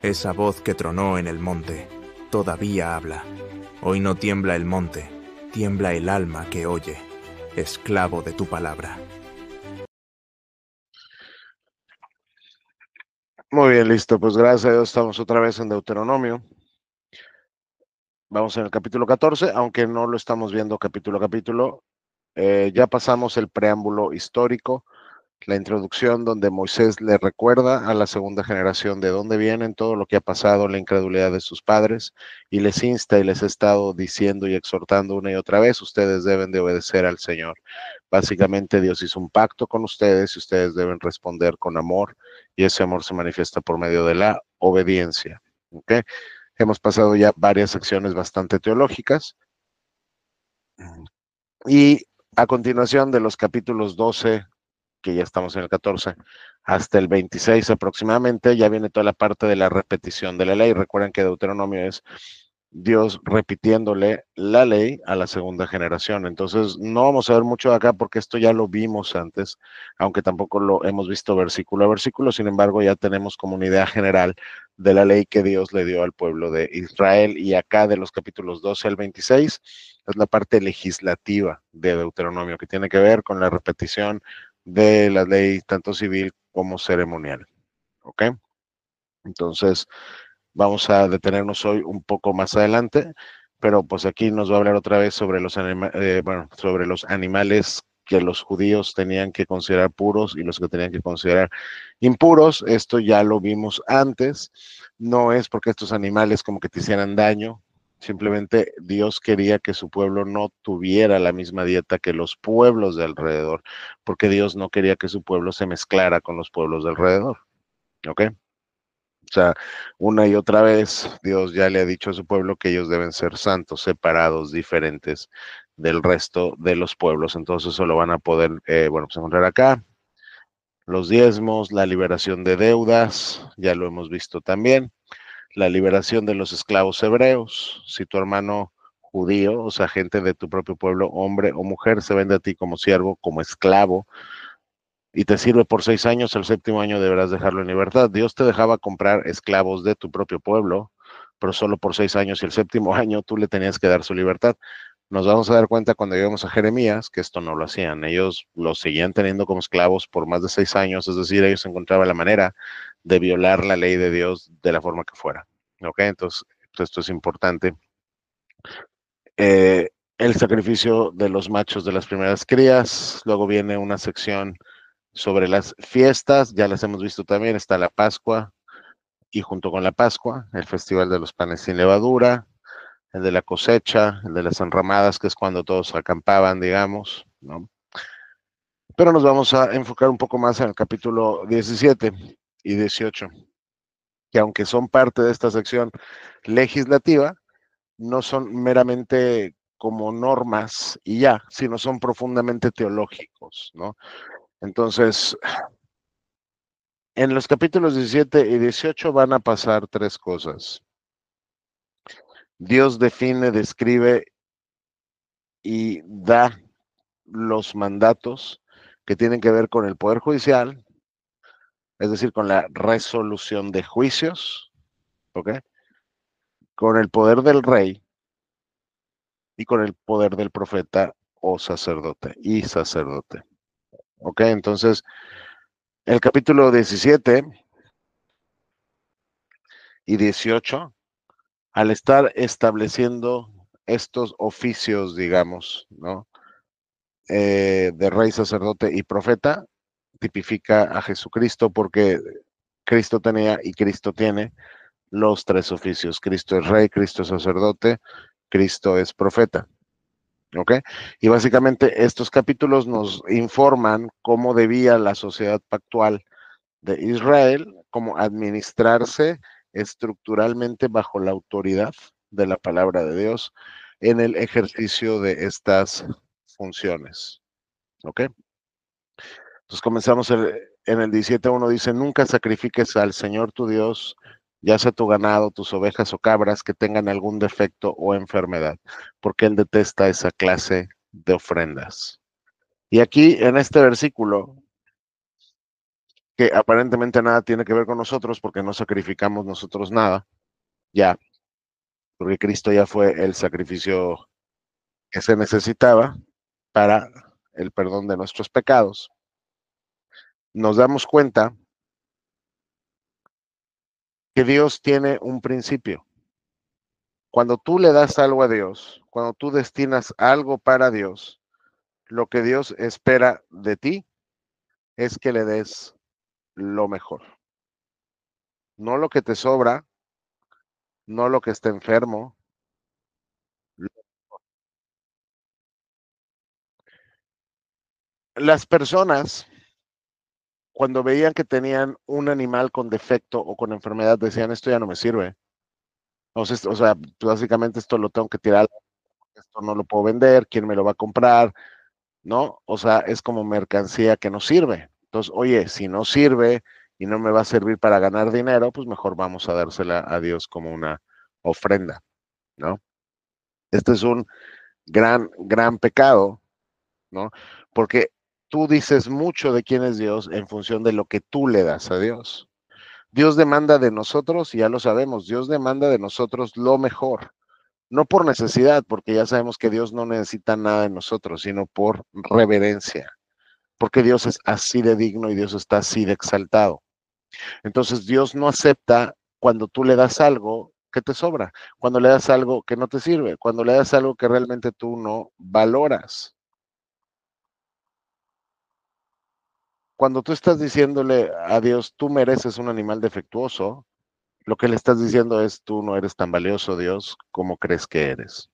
Esa voz que tronó en el monte, todavía habla. Hoy no tiembla el monte, tiembla el alma que oye, esclavo de tu palabra. Muy bien, listo. Pues gracias a Dios estamos otra vez en Deuteronomio. Vamos en el capítulo 14, aunque no lo estamos viendo capítulo a capítulo. Ya pasamos el preámbulo histórico, la introducción donde Moisés le recuerda a la segunda generación de dónde vienen, todo lo que ha pasado, la incredulidad de sus padres, y les insta y les ha estado diciendo y exhortando una y otra vez, ustedes deben de obedecer al Señor. Básicamente Dios hizo un pacto con ustedes y ustedes deben responder con amor, y ese amor se manifiesta por medio de la obediencia. ¿Ok? Hemos pasado ya varias secciones bastante teológicas, y a continuación de los capítulos 12, que ya estamos en el 14, hasta el 26 aproximadamente, ya viene toda la parte de la repetición de la ley. Recuerden que Deuteronomio es Dios repitiéndole la ley a la segunda generación. Entonces, no vamos a ver mucho de acá porque esto ya lo vimos antes, aunque tampoco lo hemos visto versículo a versículo. Sin embargo, ya tenemos como una idea general de la ley que Dios le dio al pueblo de Israel. Y acá de los capítulos 12 al 26 es la parte legislativa de Deuteronomio, que tiene que ver con la repetición de la ley tanto civil como ceremonial. ¿Ok? Entonces, vamos a detenernos hoy un poco más adelante, pero pues aquí nos va a hablar otra vez sobre sobre los animales que los judíos tenían que considerar puros y los que tenían que considerar impuros. Esto ya lo vimos antes. No es porque estos animales como que te hicieran daño. Simplemente Dios quería que su pueblo no tuviera la misma dieta que los pueblos de alrededor, porque Dios no quería que su pueblo se mezclara con los pueblos de alrededor. ¿Ok? O sea, una y otra vez Dios ya le ha dicho a su pueblo que ellos deben ser santos, separados, diferentes del resto de los pueblos. Entonces eso lo van a poder, pues encontrar acá. Los diezmos, la liberación de deudas, ya lo hemos visto también. La liberación de los esclavos hebreos. Si tu hermano judío, o sea, gente de tu propio pueblo, hombre o mujer, se vende a ti como siervo, como esclavo, y te sirve por 6 años, el séptimo año deberás dejarlo en libertad. Dios te dejaba comprar esclavos de tu propio pueblo, pero solo por 6 años, y el séptimo año tú le tenías que dar su libertad. Nos vamos a dar cuenta cuando lleguemos a Jeremías que esto no lo hacían. Ellos los seguían teniendo como esclavos por más de 6 años, es decir, ellos encontraban la manera de violar la ley de Dios de la forma que fuera. ¿Ok? Entonces, esto es importante. Eh, el sacrificio de los machos de las primeras crías. Luego viene una sección sobre las fiestas, ya las hemos visto también, está la Pascua, y junto con la Pascua, el Festival de los Panes sin Levadura, el de la cosecha, el de las enramadas, que es cuando todos acampaban, digamos, ¿no? Pero nos vamos a enfocar un poco más en el capítulo 17 y 18, que aunque son parte de esta sección legislativa, no son meramente como normas y ya, sino son profundamente teológicos, ¿no? Entonces, en los capítulos 17 y 18 van a pasar tres cosas. Dios define, describe y da los mandatos que tienen que ver con el poder judicial, es decir, con la resolución de juicios, ¿ok? Con el poder del rey y con el poder del profeta o sacerdote y sacerdote, ¿ok? Entonces, el capítulo 17 y 18, al estar estableciendo estos oficios, digamos, ¿no? De rey, sacerdote y profeta, tipifica a Jesucristo porque Cristo tenía y Cristo tiene los tres oficios. Cristo es rey, Cristo es sacerdote, Cristo es profeta. ¿Ok? Y básicamente estos capítulos nos informan cómo debía la sociedad pactual de Israel, cómo administrarse estructuralmente bajo la autoridad de la palabra de Dios en el ejercicio de estas funciones. ¿Ok? Entonces comenzamos en el 17:1, dice, nunca sacrifiques al Señor tu Dios, ya sea tu ganado, tus ovejas o cabras que tengan algún defecto o enfermedad, porque Él detesta esa clase de ofrendas. Y aquí en este versículo que aparentemente nada tiene que ver con nosotros porque no sacrificamos nosotros nada, ya, porque Cristo ya fue el sacrificio que se necesitaba para el perdón de nuestros pecados. Nos damos cuenta que Dios tiene un principio. Cuando tú le das algo a Dios, cuando tú destinas algo para Dios, lo que Dios espera de ti es que le des lo mejor. No lo que te sobra, no lo que está enfermo. Las personas, cuando veían que tenían un animal con defecto o con enfermedad, decían, esto ya no me sirve. Entonces, o sea, básicamente esto lo tengo que tirar, esto no lo puedo vender, ¿quién me lo va a comprar? ¿No? O sea, es como mercancía que no sirve. Entonces, oye, si no sirve y no me va a servir para ganar dinero, pues mejor vamos a dársela a Dios como una ofrenda, ¿no? Este es un gran pecado, ¿no? Porque tú dices mucho de quién es Dios en función de lo que tú le das a Dios. Dios demanda de nosotros, y ya lo sabemos, Dios demanda de nosotros lo mejor, no por necesidad, porque ya sabemos que Dios no necesita nada de nosotros, sino por reverencia, porque Dios es así de digno y Dios está así de exaltado. Entonces Dios no acepta cuando tú le das algo que te sobra, cuando le das algo que no te sirve, cuando le das algo que realmente tú no valoras. Cuando tú estás diciéndole a Dios, tú mereces un animal defectuoso, lo que le estás diciendo es, tú no eres tan valioso, Dios, como crees que eres.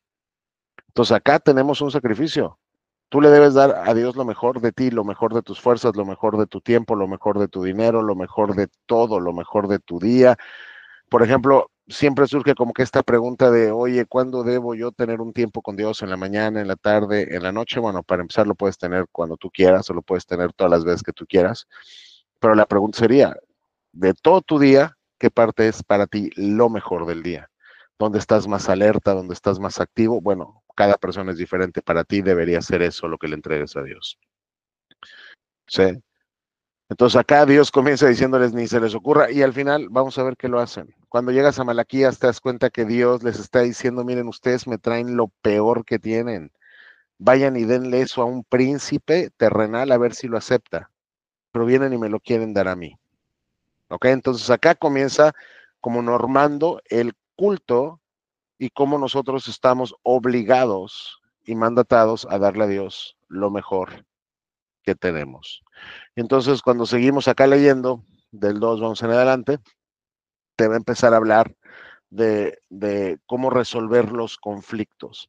Entonces acá tenemos un sacrificio. Tú le debes dar a Dios lo mejor de ti, lo mejor de tus fuerzas, lo mejor de tu tiempo, lo mejor de tu dinero, lo mejor de todo, lo mejor de tu día. Por ejemplo, siempre surge como que esta pregunta de, oye, ¿cuándo debo yo tener un tiempo con Dios? ¿En la mañana, en la tarde, en la noche? Bueno, para empezar lo puedes tener cuando tú quieras o lo puedes tener todas las veces que tú quieras. Pero la pregunta sería, de todo tu día, ¿qué parte es para ti lo mejor del día? ¿Dónde estás más alerta? ¿Dónde estás más activo? Bueno, cada persona es diferente. Para ti debería ser eso lo que le entregues a Dios. ¿Sí? Entonces acá Dios comienza diciéndoles ni se les ocurra y al final vamos a ver qué lo hacen. Cuando llegas a Malaquías te das cuenta que Dios les está diciendo, miren, ustedes me traen lo peor que tienen. Vayan y denle eso a un príncipe terrenal a ver si lo acepta. Pero vienen y me lo quieren dar a mí. ¿Ok? Entonces acá comienza como normando el culto y cómo nosotros estamos obligados y mandatados a darle a Dios lo mejor que tenemos. Entonces, cuando seguimos acá leyendo, del 2 vamos en adelante, te va a empezar a hablar de cómo resolver los conflictos,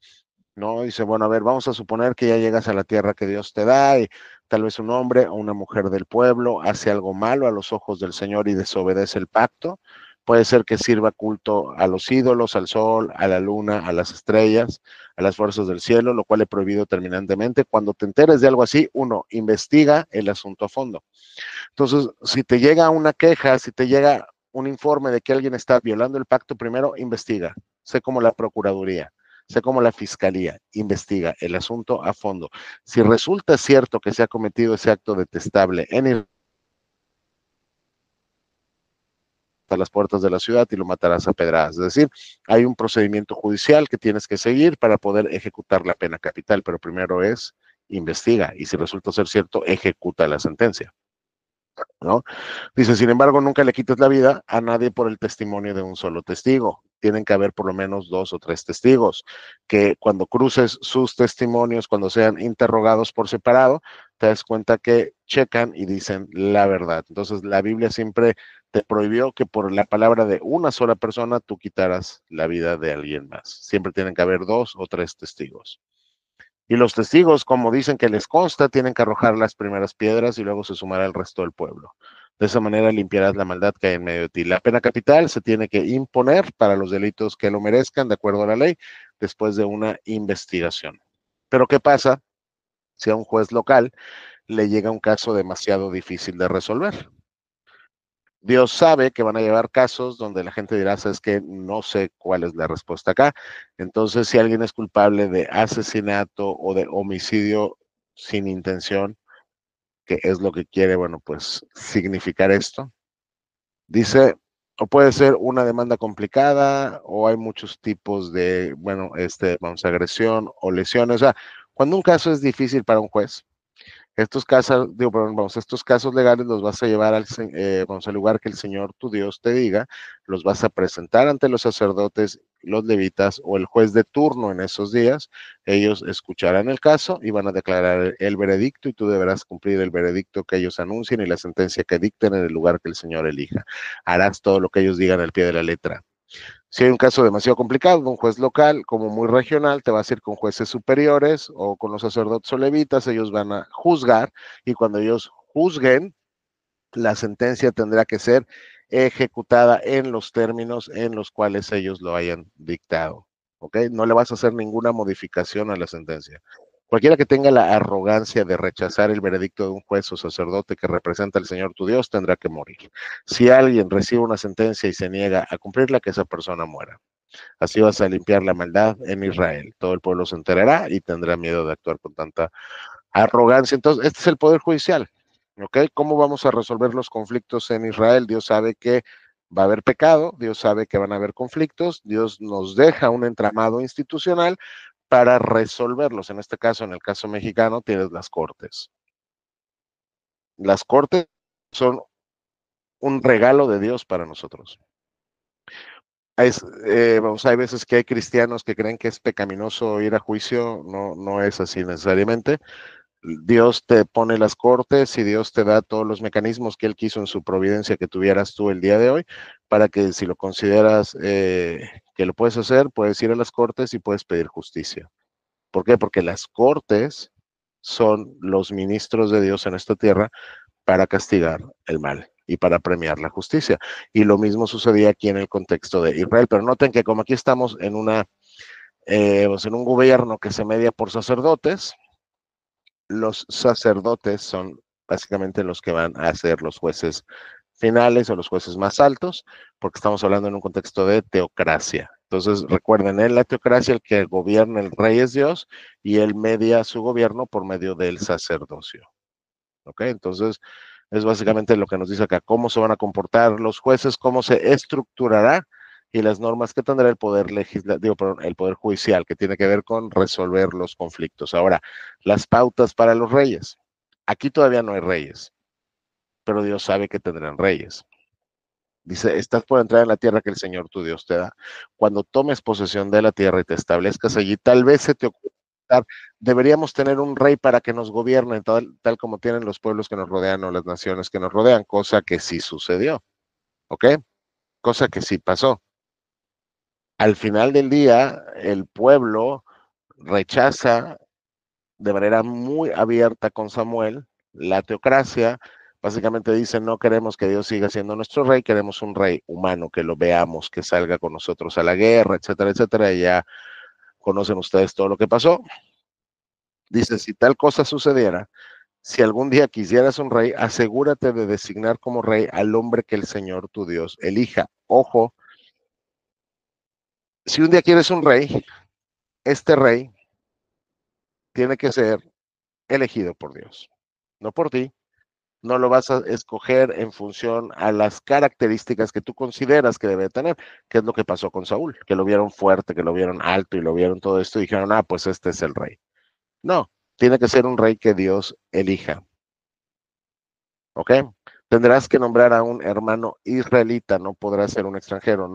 ¿no? Dice, bueno, a ver, vamos a suponer que ya llegas a la tierra que Dios te da y tal vez un hombre o una mujer del pueblo hace algo malo a los ojos del Señor y desobedece el pacto. Puede ser que sirva culto a los ídolos, al sol, a la luna, a las estrellas, a las fuerzas del cielo, lo cual he prohibido terminantemente. Cuando te enteres de algo así, uno, investiga el asunto a fondo. Entonces, si te llega una queja, si te llega un informe de que alguien está violando el pacto, primero investiga. Sé como la Procuraduría, sé como la Fiscalía, investiga el asunto a fondo. Si resulta cierto que se ha cometido ese acto detestable en a las puertas de la ciudad y lo matarás a pedradas. Es decir, hay un procedimiento judicial que tienes que seguir para poder ejecutar la pena capital, pero primero es investiga y si resulta ser cierto, ejecuta la sentencia. ¿No? Dice, sin embargo, nunca le quites la vida a nadie por el testimonio de un solo testigo. Tienen que haber por lo menos 2 o 3 testigos, que cuando cruces sus testimonios, cuando sean interrogados por separado, te das cuenta que checan y dicen la verdad. Entonces, la Biblia siempre te prohibió que por la palabra de una sola persona tú quitaras la vida de alguien más. Siempre tienen que haber 2 o 3 testigos. Y los testigos, como dicen que les consta, tienen que arrojar las primeras piedras y luego se sumará el resto del pueblo. De esa manera limpiarás la maldad que hay en medio de ti. La pena capital se tiene que imponer para los delitos que lo merezcan, de acuerdo a la ley, después de una investigación. Pero ¿qué pasa si a un juez local le llega un caso demasiado difícil de resolver? Dios sabe que van a llevar casos donde la gente dirá, sabes que no sé cuál es la respuesta acá. Entonces, si alguien es culpable de asesinato o de homicidio sin intención, ¿Qué es lo que quiere, bueno, pues significar esto? Dice, o puede ser una demanda complicada, o hay muchos tipos de, bueno, vamos, agresión o lesiones. O sea, cuando un caso es difícil para un juez, estos casos, digo, perdón, vamos, estos casos legales los vas a llevar vamos, al lugar que el Señor tu Dios te diga, los vas a presentar ante los sacerdotes, los levitas o el juez de turno en esos días. Ellos escucharán el caso y van a declarar el veredicto, y tú deberás cumplir el veredicto que ellos anuncien y la sentencia que dicten en el lugar que el Señor elija. Harás todo lo que ellos digan al pie de la letra. Si hay un caso demasiado complicado, un juez local como muy regional, te vas a ir con jueces superiores o con los sacerdotes o levitas. Ellos van a juzgar, y cuando ellos juzguen, la sentencia tendrá que ser ejecutada en los términos en los cuales ellos lo hayan dictado. ¿Ok? No le vas a hacer ninguna modificación a la sentencia. Cualquiera que tenga la arrogancia de rechazar el veredicto de un juez o sacerdote que representa al Señor tu Dios tendrá que morir. Si alguien recibe una sentencia y se niega a cumplirla, que esa persona muera. Así vas a limpiar la maldad en Israel. Todo el pueblo se enterará y tendrá miedo de actuar con tanta arrogancia. Entonces, este es el poder judicial. ¿Ok? ¿Cómo vamos a resolver los conflictos en Israel? Dios sabe que va a haber pecado, Dios sabe que van a haber conflictos, Dios nos deja un entramado institucional para resolverlos. En este caso, en el caso mexicano, tienes las cortes. Las cortes son un regalo de Dios para nosotros. Vamos, hay veces que hay cristianos que creen que es pecaminoso ir a juicio. No, no es así necesariamente. Dios te pone las cortes y Dios te da todos los mecanismos que Él quiso en su providencia que tuvieras tú el día de hoy, para que, si lo consideras que lo puedes hacer, puedes ir a las cortes y puedes pedir justicia. ¿Por qué? Porque las cortes son los ministros de Dios en esta tierra para castigar el mal y para premiar la justicia. Y lo mismo sucedía aquí en el contexto de Israel. Pero noten que como aquí estamos en en un gobierno que se media por sacerdotes, los sacerdotes son básicamente los que van a ser los jueces finales o los jueces más altos, porque estamos hablando en un contexto de teocracia. Entonces, recuerden, en la teocracia el que gobierna, el rey, es Dios, y él media su gobierno por medio del sacerdocio. ¿Ok? Entonces, es básicamente lo que nos dice acá: cómo se van a comportar los jueces, cómo se estructurará y las normas que tendrá el poder legislativo, perdón, el poder judicial, que tiene que ver con resolver los conflictos. Ahora, las pautas para los reyes. Aquí todavía no hay reyes, pero Dios sabe que tendrán reyes. Dice, estás por entrar en la tierra que el Señor tu Dios te da. Cuando tomes posesión de la tierra y te establezcas allí, tal vez se te ocurra: deberíamos tener un rey para que nos gobierne, tal como tienen los pueblos que nos rodean o las naciones que nos rodean, cosa que sí sucedió. ¿Ok? Cosa que sí pasó. Al final del día, el pueblo rechaza de manera muy abierta con Samuel la teocracia. Básicamente dicen: no queremos que Dios siga siendo nuestro rey, queremos un rey humano, que lo veamos, que salga con nosotros a la guerra, etcétera, etcétera. Y ya conocen ustedes todo lo que pasó. Dice, si tal cosa sucediera, si algún día quisieras un rey, asegúrate de designar como rey al hombre que el Señor tu Dios elija. Ojo, si un día quieres un rey, este rey tiene que ser elegido por Dios, no por ti. No lo vas a escoger en función a las características que tú consideras que debe tener, que es lo que pasó con Saúl, que lo vieron fuerte, que lo vieron alto y lo vieron todo esto y dijeron: ah, pues este es el rey. No, tiene que ser un rey que Dios elija. ¿Ok? Tendrás que nombrar a un hermano israelita, no podrá ser un extranjero.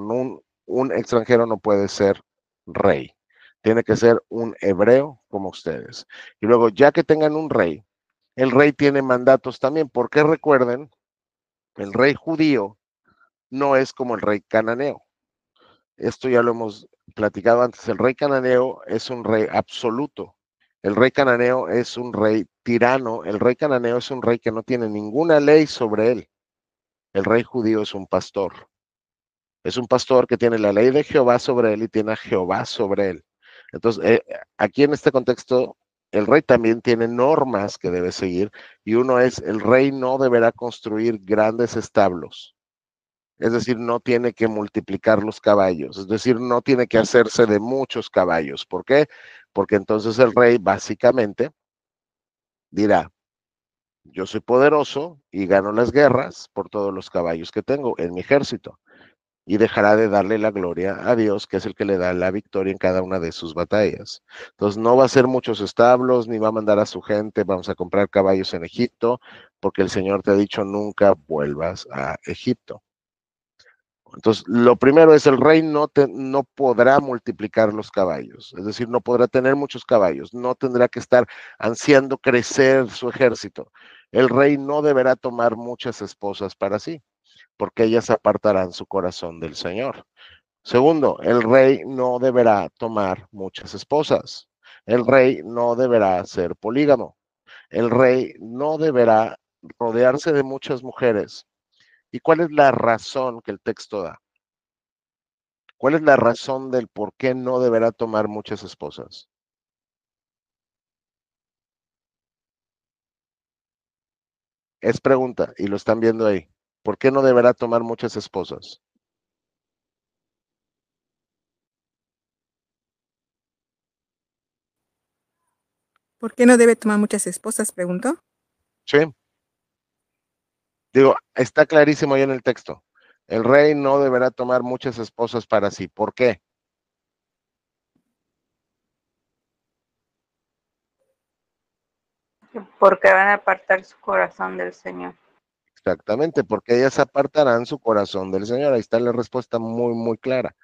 Un extranjero no puede ser rey. Tiene que ser un hebreo como ustedes. Y luego, ya que tengan un rey, el rey tiene mandatos también, porque recuerden, el rey judío no es como el rey cananeo. Esto ya lo hemos platicado antes. El rey cananeo es un rey absoluto. El rey cananeo es un rey tirano. El rey cananeo es un rey que no tiene ninguna ley sobre él. El rey judío es un pastor. Es un pastor que tiene la ley de Jehová sobre él y tiene a Jehová sobre él. Entonces, aquí en este contexto, el rey también tiene normas que debe seguir, y uno es: el rey no deberá construir grandes establos. Es decir, no tiene que multiplicar los caballos, es decir, no tiene que hacerse de muchos caballos. ¿Por qué? Porque entonces el rey básicamente dirá: Yo soy poderoso y gano las guerras por todos los caballos que tengo en mi ejército. Y dejará de darle la gloria a Dios, que es el que le da la victoria en cada una de sus batallas. Entonces no va a ser muchos establos, ni va a mandar a su gente, vamos a comprar caballos en Egipto, porque el Señor te ha dicho nunca vuelvas a Egipto. Entonces, lo primero es el rey no podrá multiplicar los caballos, es decir, no podrá tener muchos caballos, no tendrá que estar ansiando crecer su ejército. El rey no deberá tomar muchas esposas para sí, porque ellas apartarán su corazón del Señor. Segundo, el rey no deberá tomar muchas esposas. El rey no deberá ser polígamo. El rey no deberá rodearse de muchas mujeres. ¿Y cuál es la razón que el texto da? ¿Cuál es la razón del por qué no deberá tomar muchas esposas? Es pregunta, y lo están viendo ahí. ¿Por qué no deberá tomar muchas esposas? ¿Por qué no debe tomar muchas esposas? Preguntó. Sí, digo, está clarísimo ahí en el texto. El rey no deberá tomar muchas esposas para sí. ¿Por qué? Porque van a apartar su corazón del Señor. Exactamente, porque ellas apartarán su corazón del Señor. Ahí está la respuesta muy, muy clara.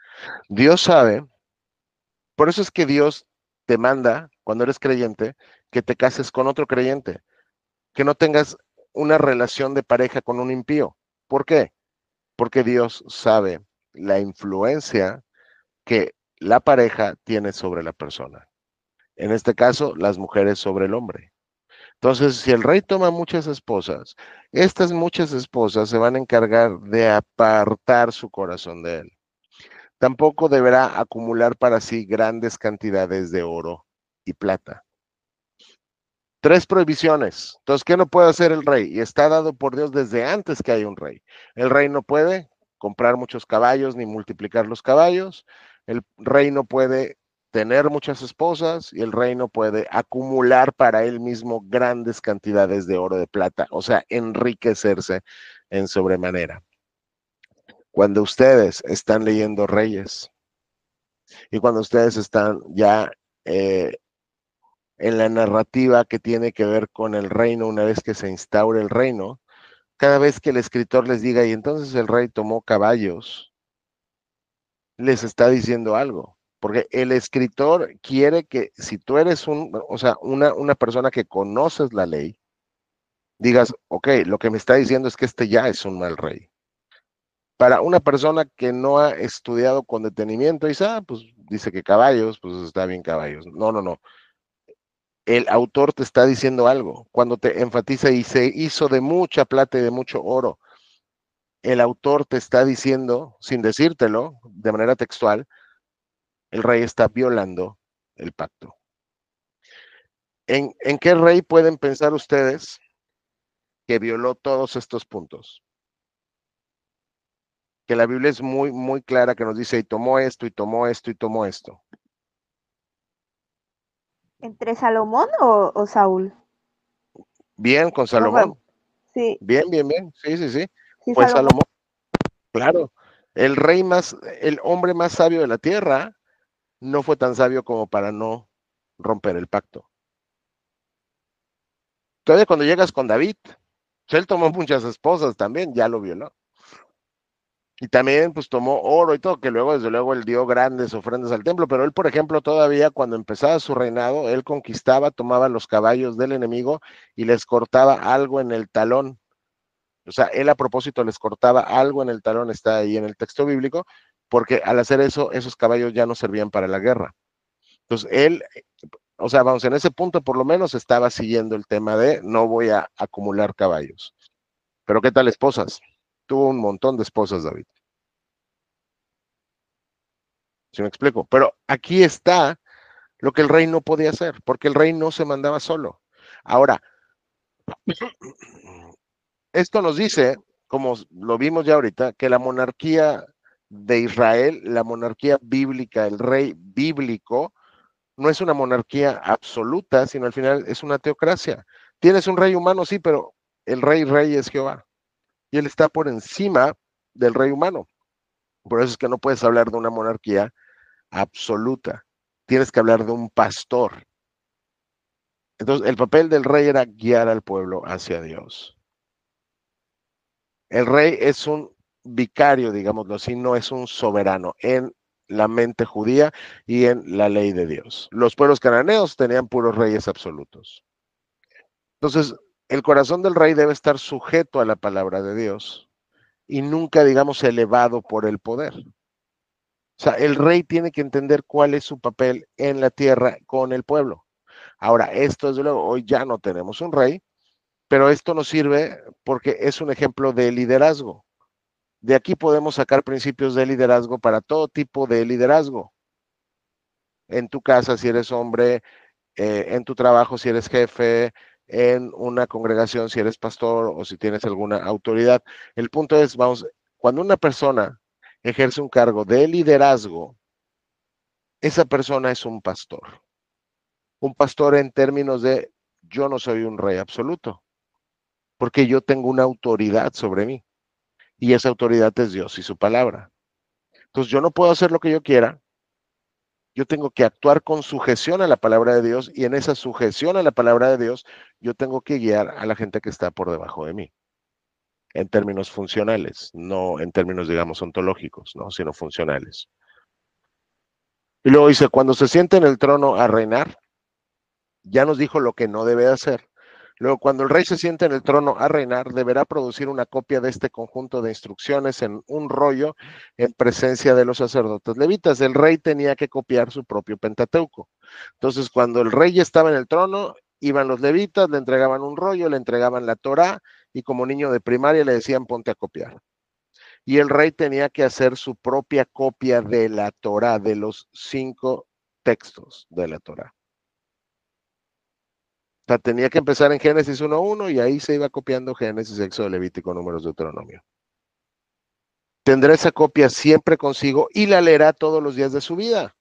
Dios sabe, por eso es que Dios te manda, cuando eres creyente, que te cases con otro creyente, que no tengas una relación de pareja con un impío. ¿Por qué? Porque Dios sabe la influencia que la pareja tiene sobre la persona. En este caso, las mujeres sobre el hombre. Entonces, si el rey toma muchas esposas, estas muchas esposas se van a encargar de apartar su corazón de él. Tampoco deberá acumular para sí grandes cantidades de oro y plata. Tres prohibiciones. Entonces, ¿qué no puede hacer el rey? Y está dado por Dios desde antes que haya un rey. El rey no puede comprar muchos caballos ni multiplicar los caballos. El rey no puede tener muchas esposas y el rey no puede acumular para él mismo grandes cantidades de oro de plata, o sea, enriquecerse en sobremanera. Cuando ustedes están leyendo Reyes y cuando ustedes están ya en la narrativa que tiene que ver con el reino, una vez que se instaure el reino, cada vez que el escritor les diga, y entonces el rey tomó caballos, les está diciendo algo. Porque el escritor quiere que si tú eres una persona que conoces la ley, digas, ok, lo que me está diciendo es que este ya es un mal rey. Para una persona que no ha estudiado con detenimiento, dice, pues dice que caballos, pues está bien caballos. No, no, no. El autor te está diciendo algo. Cuando te enfatiza y se hizo de mucha plata y de mucho oro, el autor te está diciendo, sin decírtelo, de manera textual, el rey está violando el pacto. ¿En qué rey pueden pensar ustedes que violó todos estos puntos? Que la Biblia es muy, muy clara que nos dice, y tomó esto, y tomó esto, y tomó esto. ¿Entre Salomón o Saúl? Bien, con Salomón. Sí. Bien, bien, bien. Sí, sí, sí. Sí, Pues Salomón, claro. El hombre más sabio de la tierra, no fue tan sabio como para no romper el pacto. Todavía cuando llegas con David, él tomó muchas esposas también, ya lo violó. Y también pues tomó oro y todo, que luego desde luego él dio grandes ofrendas al templo, pero él por ejemplo todavía cuando empezaba su reinado, él conquistaba, tomaba los caballos del enemigo y les cortaba algo en el talón. O sea, él a propósito les cortaba algo en el talón, está ahí en el texto bíblico, porque al hacer eso, esos caballos ya no servían para la guerra. Entonces él, o sea, vamos, en ese punto por lo menos estaba siguiendo el tema de no voy a acumular caballos. Pero ¿qué tal esposas? Tuvo un montón de esposas, David. ¿Sí me explico? Pero aquí está lo que el rey no podía hacer, porque el rey no se mandaba solo. Ahora, esto nos dice, como lo vimos ya ahorita, que la monarquía de Israel, la monarquía bíblica, el rey bíblico, no es una monarquía absoluta, sino al final es una teocracia. Tienes un rey humano, sí, pero el rey es Jehová. Y él está por encima del rey humano. Por eso es que no puedes hablar de una monarquía absoluta. Tienes que hablar de un pastor. Entonces, el papel del rey era guiar al pueblo hacia Dios. El rey es un vicario, digámoslo así, no es un soberano en la mente judía y en la ley de Dios. Los pueblos cananeos tenían puros reyes absolutos. Entonces, el corazón del rey debe estar sujeto a la palabra de Dios y nunca, digamos, elevado por el poder. O sea, el rey tiene que entender cuál es su papel en la tierra con el pueblo. Ahora, esto desde luego, hoy ya no tenemos un rey, pero esto nos sirve porque es un ejemplo de liderazgo. De aquí podemos sacar principios de liderazgo para todo tipo de liderazgo. En tu casa, si eres hombre, en tu trabajo, si eres jefe, en una congregación, si eres pastor o si tienes alguna autoridad. El punto es, vamos, cuando una persona ejerce un cargo de liderazgo, esa persona es un pastor. Un pastor en términos de, yo no soy un rey absoluto, porque yo tengo una autoridad sobre mí. Y esa autoridad es Dios y su palabra. Entonces yo no puedo hacer lo que yo quiera, yo tengo que actuar con sujeción a la palabra de Dios y en esa sujeción a la palabra de Dios yo tengo que guiar a la gente que está por debajo de mí, en términos funcionales, no en términos, digamos, ontológicos, ¿no? Sino funcionales. Y luego dice, cuando se siente en el trono a reinar, ya nos dijo lo que no debe hacer. Luego, cuando el rey se siente en el trono a reinar, deberá producir una copia de este conjunto de instrucciones en un rollo en presencia de los sacerdotes levitas. El rey tenía que copiar su propio Pentateuco. Entonces, cuando el rey estaba en el trono, iban los levitas, le entregaban un rollo, le entregaban la Torá, y como niño de primaria le decían, ponte a copiar. Y el rey tenía que hacer su propia copia de la Torá, de los 5 textos de la Torá. O sea, tenía que empezar en Génesis 1:1 y ahí se iba copiando Génesis, Éxodo, Levítico, Números, Deuteronomio. Tendrá esa copia siempre consigo y la leerá todos los días de su vida.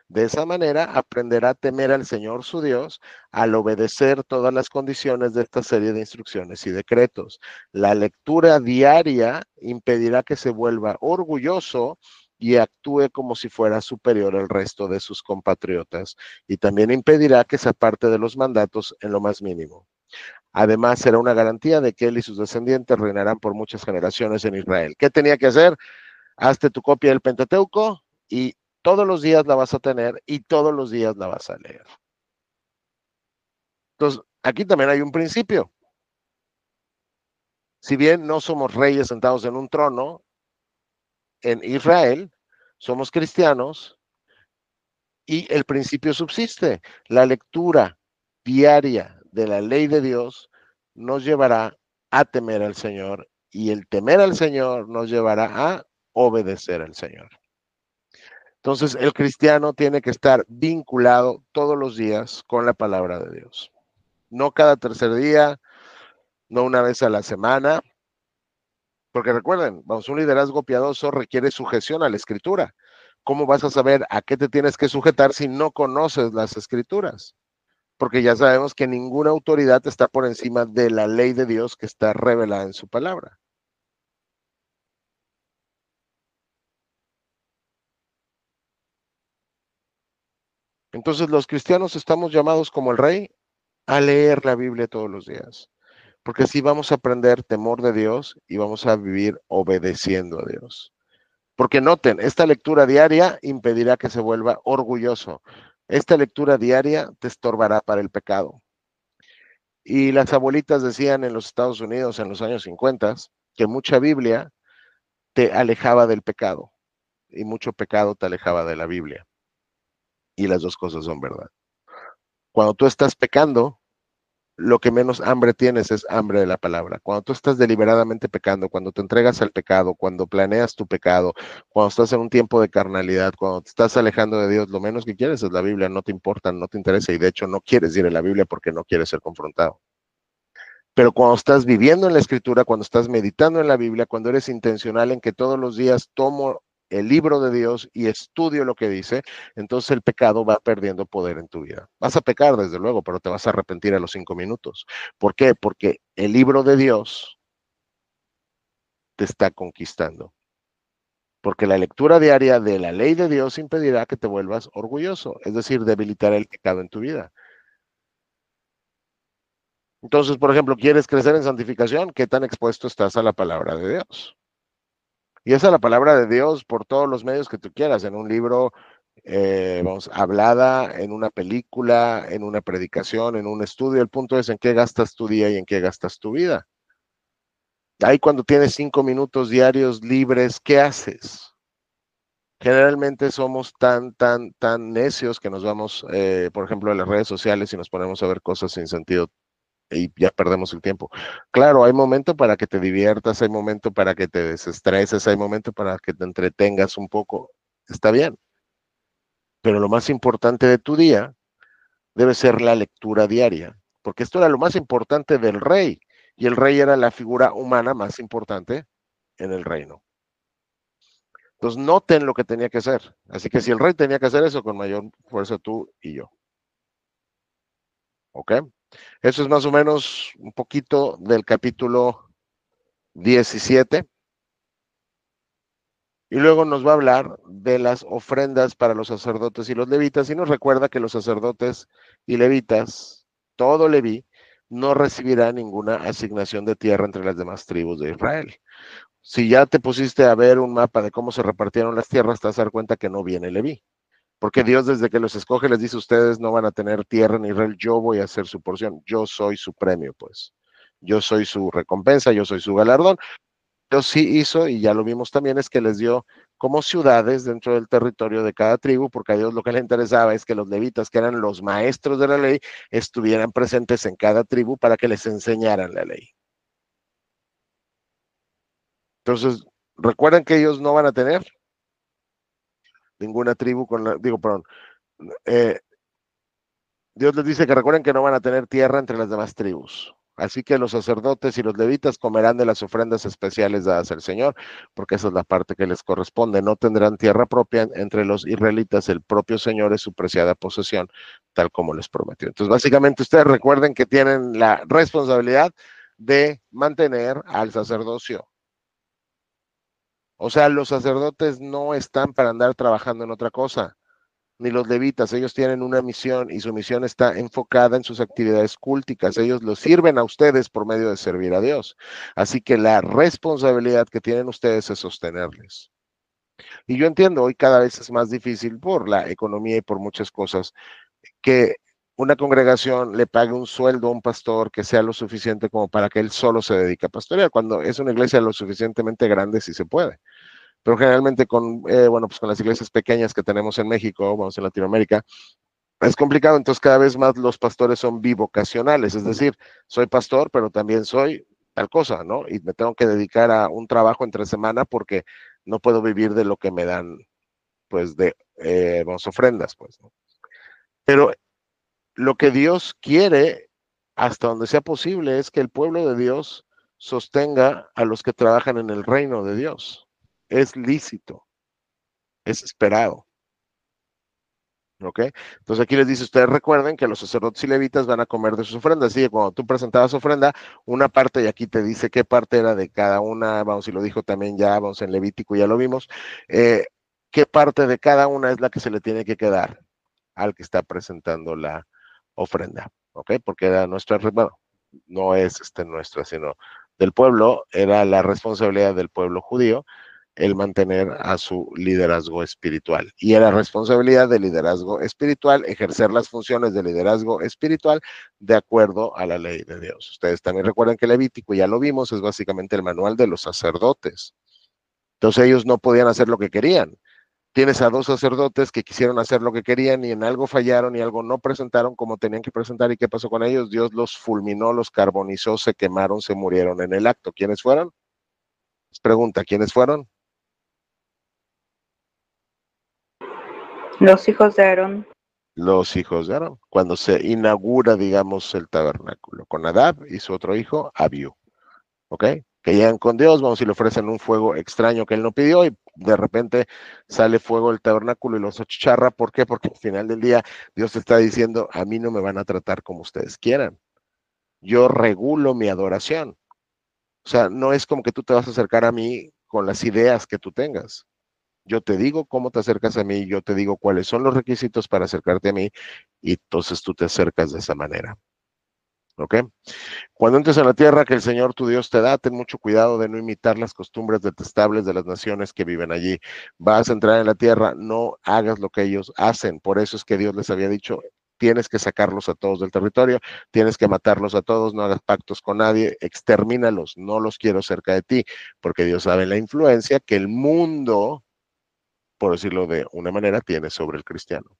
De esa manera aprenderá a temer al Señor su Dios al obedecer todas las condiciones de esta serie de instrucciones y decretos. La lectura diaria impedirá que se vuelva orgulloso y actúe como si fuera superior al resto de sus compatriotas, y también impedirá que se aparte de los mandatos en lo más mínimo. Además, será una garantía de que él y sus descendientes reinarán por muchas generaciones en Israel. ¿Qué tenía que hacer? Hazte tu copia del Pentateuco y todos los días la vas a tener y todos los días la vas a leer. Entonces, aquí también hay un principio. Si bien no somos reyes sentados en un trono, en Israel somos cristianos y el principio subsiste. La lectura diaria de la ley de Dios nos llevará a temer al Señor y el temer al Señor nos llevará a obedecer al Señor. Entonces, el cristiano tiene que estar vinculado todos los días con la palabra de Dios. No cada tercer día, no una vez a la semana, porque recuerden, vamos, un liderazgo piadoso requiere sujeción a la Escritura. ¿Cómo vas a saber a qué te tienes que sujetar si no conoces las Escrituras? Porque ya sabemos que ninguna autoridad está por encima de la ley de Dios que está revelada en su palabra. Entonces, los cristianos estamos llamados como el rey a leer la Biblia todos los días, porque así vamos a aprender temor de Dios y vamos a vivir obedeciendo a Dios. Porque noten, esta lectura diaria impedirá que se vuelva orgulloso. Esta lectura diaria te estorbará para el pecado. Y las abuelitas decían en los Estados Unidos en los años 50 que mucha Biblia te alejaba del pecado y mucho pecado te alejaba de la Biblia. Y las dos cosas son verdad. Cuando tú estás pecando, lo que menos hambre tienes es hambre de la palabra. Cuando tú estás deliberadamente pecando, cuando te entregas al pecado, cuando planeas tu pecado, cuando estás en un tiempo de carnalidad, cuando te estás alejando de Dios, lo menos que quieres es la Biblia, no te importa, no te interesa y de hecho no quieres ir a la Biblia porque no quieres ser confrontado. Pero cuando estás viviendo en la Escritura, cuando estás meditando en la Biblia, cuando eres intencional en que todos los días tomo el libro de Dios y estudio lo que dice, entonces el pecado va perdiendo poder en tu vida. Vas a pecar, desde luego, pero te vas a arrepentir a los 5 minutos. ¿Por qué? Porque el libro de Dios te está conquistando. Porque la lectura diaria de la ley de Dios impedirá que te vuelvas orgulloso, es decir, debilitará el pecado en tu vida. Entonces, por ejemplo, ¿quieres crecer en santificación? ¿Qué tan expuesto estás a la palabra de Dios? Y es a la palabra de Dios por todos los medios que tú quieras, en un libro, hablada, en una película, en una predicación, en un estudio. El punto es en qué gastas tu día y en qué gastas tu vida. Ahí cuando tienes 5 minutos diarios libres, ¿qué haces? Generalmente somos tan necios que nos vamos, por ejemplo, a las redes sociales y nos ponemos a ver cosas sin sentido y ya perdemos el tiempo. Claro, hay momento para que te diviertas, hay momento para que te desestreses, hay momento para que te entretengas un poco. Está bien. Pero lo más importante de tu día debe ser la lectura diaria, porque esto era lo más importante del rey, y el rey era la figura humana más importante en el reino. Entonces, noten lo que tenía que hacer. Así que si el rey tenía que hacer eso, con mayor fuerza tú y yo. ¿Ok? Eso es más o menos un poquito del capítulo 17. Y luego nos va a hablar de las ofrendas para los sacerdotes y los levitas. Y nos recuerda que los sacerdotes y levitas, todo Leví, no recibirá ninguna asignación de tierra entre las demás tribus de Israel. Si ya te pusiste a ver un mapa de cómo se repartieron las tierras, te vas a dar cuenta que no viene Leví. Porque Dios desde que los escoge les dice, ustedes no van a tener tierra en Israel, yo voy a hacer su porción, yo soy su premio, pues. Yo soy su recompensa, yo soy su galardón. Dios sí hizo, y ya lo vimos también, es que les dio como ciudades dentro del territorio de cada tribu, porque a Dios lo que le interesaba es que los levitas, que eran los maestros de la ley, estuvieran presentes en cada tribu para que les enseñaran la ley. Entonces, recuerden que ellos no van a tener ninguna tribu Dios les dice que recuerden que no van a tener tierra entre las demás tribus. Así que los sacerdotes y los levitas comerán de las ofrendas especiales dadas al Señor, porque esa es la parte que les corresponde. No tendrán tierra propia entre los israelitas, el propio Señor es su preciada posesión, tal como les prometió. Entonces, básicamente, ustedes recuerden que tienen la responsabilidad de mantener al sacerdocio. O sea, los sacerdotes no están para andar trabajando en otra cosa, ni los levitas. Ellos tienen una misión y su misión está enfocada en sus actividades culticas. Ellos los sirven a ustedes por medio de servir a Dios. Así que la responsabilidad que tienen ustedes es sostenerles. Y yo entiendo, hoy cada vez es más difícil por la economía y por muchas cosas, que una congregación le pague un sueldo a un pastor que sea lo suficiente como para que él solo se dedique a pastorear. Cuando es una iglesia lo suficientemente grande, sí se puede. Pero generalmente pues con las iglesias pequeñas que tenemos en México, vamos, en Latinoamérica, es complicado. Entonces cada vez más los pastores son bivocacionales, es decir, soy pastor, pero también soy tal cosa, ¿no? Y me tengo que dedicar a un trabajo entre semana porque no puedo vivir de lo que me dan, pues, ofrendas, pues, ¿no? Pero lo que Dios quiere, hasta donde sea posible, es que el pueblo de Dios sostenga a los que trabajan en el reino de Dios. Es lícito, es esperado. ¿Ok? Entonces aquí les dice, ustedes recuerden que los sacerdotes y levitas van a comer de sus ofrendas. Así que cuando tú presentabas ofrenda, una parte, y aquí te dice qué parte era de cada una, vamos, y lo dijo también ya, vamos, en Levítico ya lo vimos, qué parte de cada una es la que se le tiene que quedar al que está presentando la ofrenda. ¿Ok? Porque era nuestra, bueno, no es nuestra, sino del pueblo, era la responsabilidad del pueblo judío el mantener a su liderazgo espiritual. Y era responsabilidad del liderazgo espiritual ejercer las funciones de liderazgo espiritual de acuerdo a la ley de Dios. Ustedes también recuerdan que Levítico, ya lo vimos, es básicamente el manual de los sacerdotes. Entonces ellos no podían hacer lo que querían. Tienes a 2 sacerdotes que quisieron hacer lo que querían y en algo fallaron y algo no presentaron como tenían que presentar. ¿Y qué pasó con ellos? Dios los fulminó, los carbonizó, se quemaron, se murieron en el acto. ¿Quiénes fueron? Les pregunta, ¿quiénes fueron? Los hijos de Aarón. Los hijos de Aarón, cuando se inaugura, digamos, el tabernáculo, con Nadab y su otro hijo, Abiú. ¿Ok? Que llegan con Dios, vamos, y le ofrecen un fuego extraño que él no pidió, y de repente sale fuego del tabernáculo y los achicharra. ¿Por qué? Porque al final del día Dios está diciendo, a mí no me van a tratar como ustedes quieran. Yo regulo mi adoración. O sea, no es como que tú te vas a acercar a mí con las ideas que tú tengas. Yo te digo cómo te acercas a mí, yo te digo cuáles son los requisitos para acercarte a mí y entonces tú te acercas de esa manera. ¿Ok? Cuando entres a la tierra que el Señor tu Dios te da, ten mucho cuidado de no imitar las costumbres detestables de las naciones que viven allí. Vas a entrar en la tierra, no hagas lo que ellos hacen. Por eso es que Dios les había dicho, tienes que sacarlos a todos del territorio, tienes que matarlos a todos, no hagas pactos con nadie, extermínalos, no los quiero cerca de ti, porque Dios sabe la influencia que el mundo, por decirlo de una manera, tiene sobre el cristiano.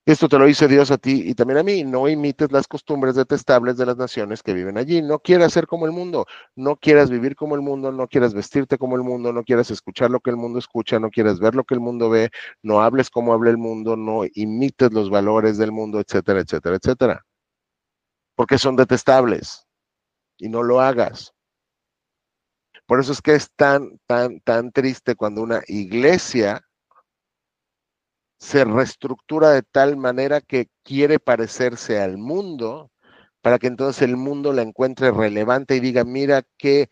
Esto te lo dice Dios a ti y también a mí. No imites las costumbres detestables de las naciones que viven allí. No quieras ser como el mundo. No quieras vivir como el mundo. No quieras vestirte como el mundo. No quieras escuchar lo que el mundo escucha. No quieras ver lo que el mundo ve. No hables como habla el mundo. No imites los valores del mundo, etcétera, etcétera, etcétera. Porque son detestables y no lo hagas. Por eso es que es tan triste cuando una iglesia se reestructura de tal manera que quiere parecerse al mundo para que entonces el mundo la encuentre relevante y diga, mira qué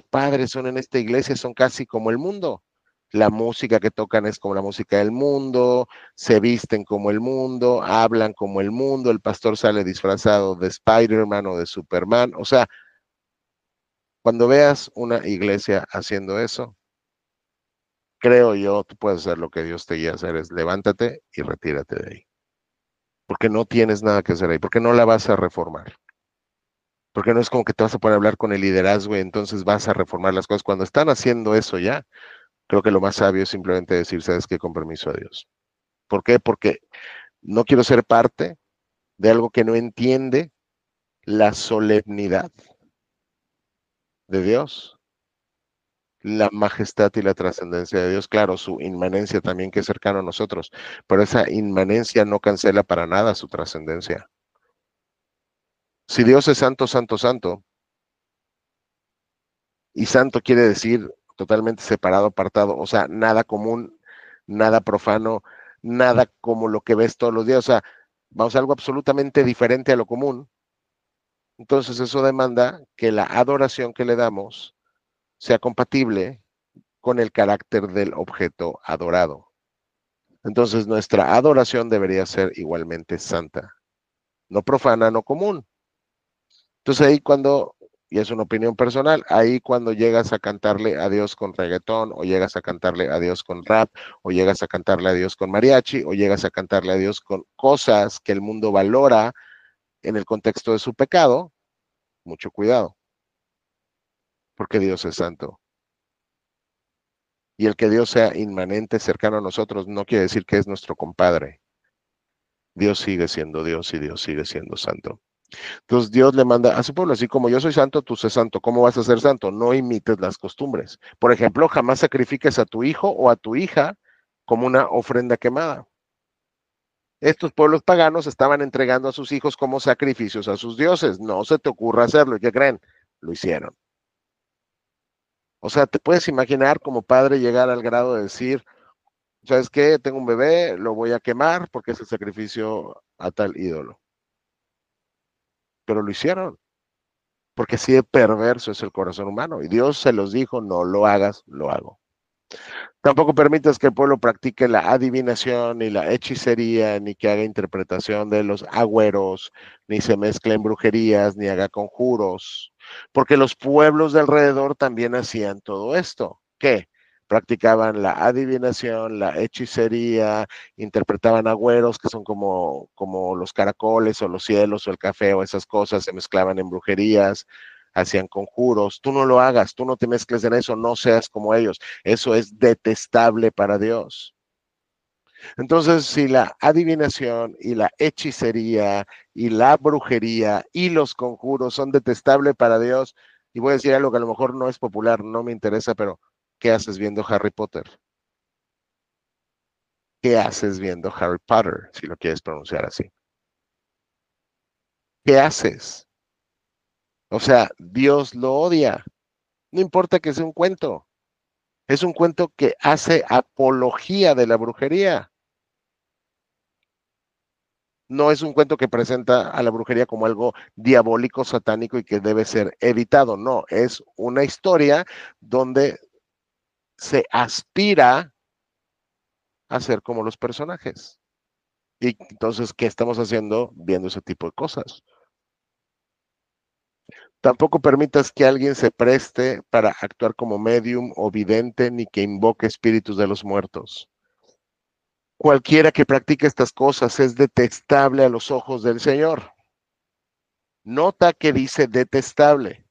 padres son en esta iglesia, son casi como el mundo. La música que tocan es como la música del mundo, se visten como el mundo, hablan como el mundo, el pastor sale disfrazado de Spider-Man o de Superman. O sea, cuando veas una iglesia haciendo eso, creo yo, tú puedes hacer lo que Dios te guía a hacer, es levántate y retírate de ahí. Porque no tienes nada que hacer ahí, porque no la vas a reformar. Porque no es como que te vas a poner a hablar con el liderazgo y entonces vas a reformar las cosas. Cuando están haciendo eso ya, creo que lo más sabio es simplemente decir, ¿sabes qué? Con permiso a Dios. ¿Por qué? Porque no quiero ser parte de algo que no entiende la solemnidad de Dios, la majestad y la trascendencia de Dios. Claro, su inmanencia también que es cercano a nosotros, pero esa inmanencia no cancela para nada su trascendencia. Si Dios es santo, santo, santo, y santo quiere decir totalmente separado, apartado, o sea, nada común, nada profano, nada como lo que ves todos los días, o sea, vamos a algo absolutamente diferente a lo común. Entonces eso demanda que la adoración que le damos sea compatible con el carácter del objeto adorado. Entonces nuestra adoración debería ser igualmente santa, no profana, no común. Entonces ahí cuando, y es una opinión personal, ahí cuando llegas a cantarle a Dios con reggaetón, o llegas a cantarle a Dios con rap, o llegas a cantarle a Dios con mariachi, o llegas a cantarle a Dios con cosas que el mundo valora en el contexto de su pecado, mucho cuidado, porque Dios es santo. Y el que Dios sea inmanente, cercano a nosotros, no quiere decir que es nuestro compadre. Dios sigue siendo Dios y Dios sigue siendo santo. Entonces Dios le manda a su pueblo, así como yo soy santo, tú sé santo. ¿Cómo vas a ser santo? No imites las costumbres. Por ejemplo, jamás sacrifiques a tu hijo o a tu hija como una ofrenda quemada. Estos pueblos paganos estaban entregando a sus hijos como sacrificios a sus dioses. No se te ocurra hacerlo. ¿Y qué creen? Lo hicieron. O sea, te puedes imaginar como padre llegar al grado de decir, ¿sabes qué? Tengo un bebé, lo voy a quemar porque es el sacrificio a tal ídolo. Pero lo hicieron. Porque así de perverso es el corazón humano. Y Dios se los dijo, no lo hagas, lo hago. Tampoco permitas que el pueblo practique la adivinación, ni la hechicería, ni que haga interpretación de los agüeros, ni se mezcle en brujerías, ni haga conjuros. Porque los pueblos de alrededor también hacían todo esto. ¿Qué? Practicaban la adivinación, la hechicería, interpretaban agüeros, que son como los caracoles o los cielos o el café o esas cosas, se mezclaban en brujerías, hacían conjuros. Tú no lo hagas, tú no te mezcles en eso, no seas como ellos. Eso es detestable para Dios. Entonces, si la adivinación y la hechicería y la brujería y los conjuros son detestables para Dios, y voy a decir algo que a lo mejor no es popular, no me interesa, pero ¿qué haces viendo Harry Potter? ¿Qué haces viendo Harry Potter, si lo quieres pronunciar así? ¿Qué haces? O sea, Dios lo odia. No importa que sea un cuento. Es un cuento que hace apología de la brujería. No es un cuento que presenta a la brujería como algo diabólico, satánico y que debe ser evitado. No, es una historia donde se aspira a ser como los personajes. Y entonces, ¿qué estamos haciendo viendo ese tipo de cosas? Tampoco permitas que alguien se preste para actuar como medium o vidente ni que invoque espíritus de los muertos. Cualquiera que practique estas cosas es detestable a los ojos del Señor. Nota que dice detestable.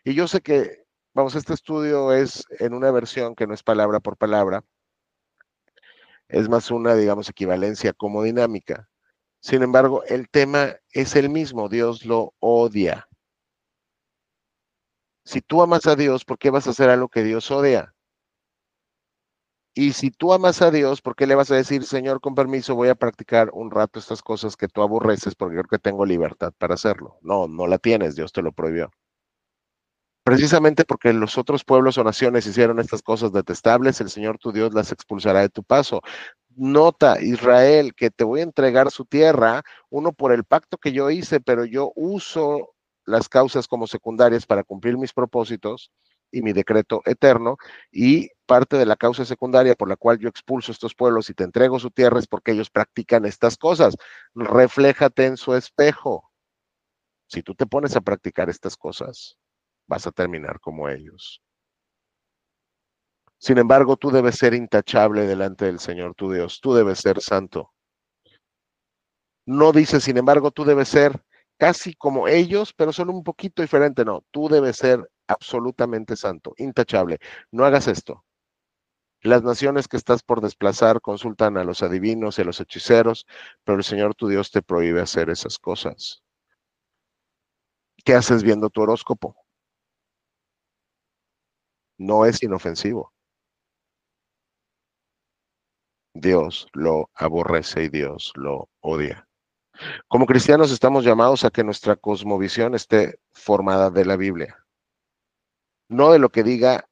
Y yo sé que, vamos, este estudio es en una versión que no es palabra por palabra, es más una, digamos, equivalencia como dinámica. Sin embargo, el tema es el mismo, Dios lo odia. Si tú amas a Dios, ¿por qué vas a hacer algo que Dios odia? Y si tú amas a Dios, ¿por qué le vas a decir, Señor, con permiso, voy a practicar un rato estas cosas que tú aborreces porque creo que tengo libertad para hacerlo? No, no la tienes, Dios te lo prohibió. Precisamente porque los otros pueblos o naciones hicieron estas cosas detestables, el Señor tu Dios las expulsará de tu paso. Nota, Israel, que te voy a entregar su tierra, uno por el pacto que yo hice, pero yo uso las causas como secundarias para cumplir mis propósitos y mi decreto eterno, y parte de la causa secundaria por la cual yo expulso a estos pueblos y te entrego su tierra es porque ellos practican estas cosas. Refléjate en su espejo. Si tú te pones a practicar estas cosas, vas a terminar como ellos. Sin embargo, tú debes ser intachable delante del Señor tu Dios. Tú debes ser santo. No dice, sin embargo, tú debes ser casi como ellos, pero solo un poquito diferente. No, tú debes ser absolutamente santo, intachable. No hagas esto. Las naciones que estás por desplazar consultan a los adivinos y a los hechiceros, pero el Señor tu Dios te prohíbe hacer esas cosas. ¿Qué haces viendo tu horóscopo? No es inofensivo. Dios lo aborrece y Dios lo odia. Como cristianos estamos llamados a que nuestra cosmovisión esté formada de la Biblia, no de lo que diga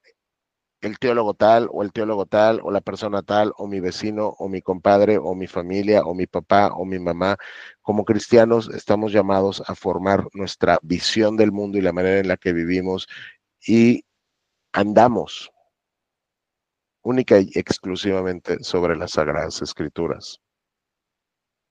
el teólogo tal o el teólogo tal o la persona tal o mi vecino o mi compadre o mi familia o mi papá o mi mamá. Como cristianos estamos llamados a formar nuestra visión del mundo y la manera en la que vivimos y andamos única y exclusivamente sobre las Sagradas Escrituras.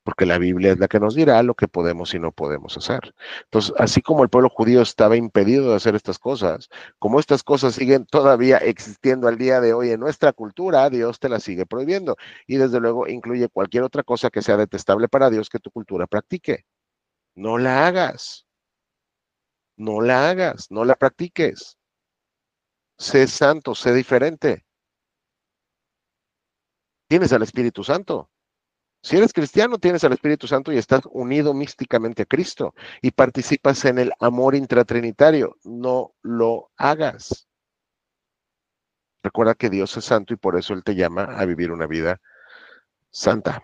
Porque la Biblia es la que nos dirá lo que podemos y no podemos hacer. Entonces, así como el pueblo judío estaba impedido de hacer estas cosas, como estas cosas siguen todavía existiendo al día de hoy en nuestra cultura, Dios te las sigue prohibiendo. Y desde luego incluye cualquier otra cosa que sea detestable para Dios que tu cultura practique. No la hagas, no la hagas, no la practiques. Sé santo, sé diferente. Tienes al Espíritu Santo. Si eres cristiano, tienes al Espíritu Santo y estás unido místicamente a Cristo y participas en el amor intratrinitario. No lo hagas. Recuerda que Dios es santo y por eso Él te llama a vivir una vida santa.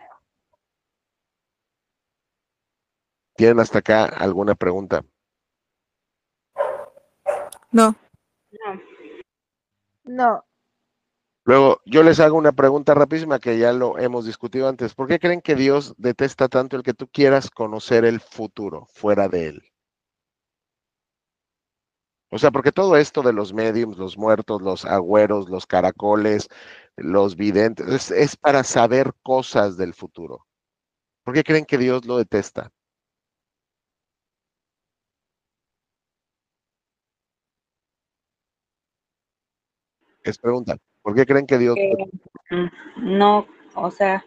¿Tienen hasta acá alguna pregunta? No, No. No, Luego, yo les hago una pregunta rapidísima que ya lo hemos discutido antes. ¿Por qué creen que Dios detesta tanto el que tú quieras conocer el futuro fuera de Él? O sea, porque todo esto de los mediums, los muertos, los agüeros, los caracoles, los videntes, es para saber cosas del futuro. ¿Por qué creen que Dios lo detesta? Es pregunta. ¿Por qué creen que Dios lo detesta? No, o sea,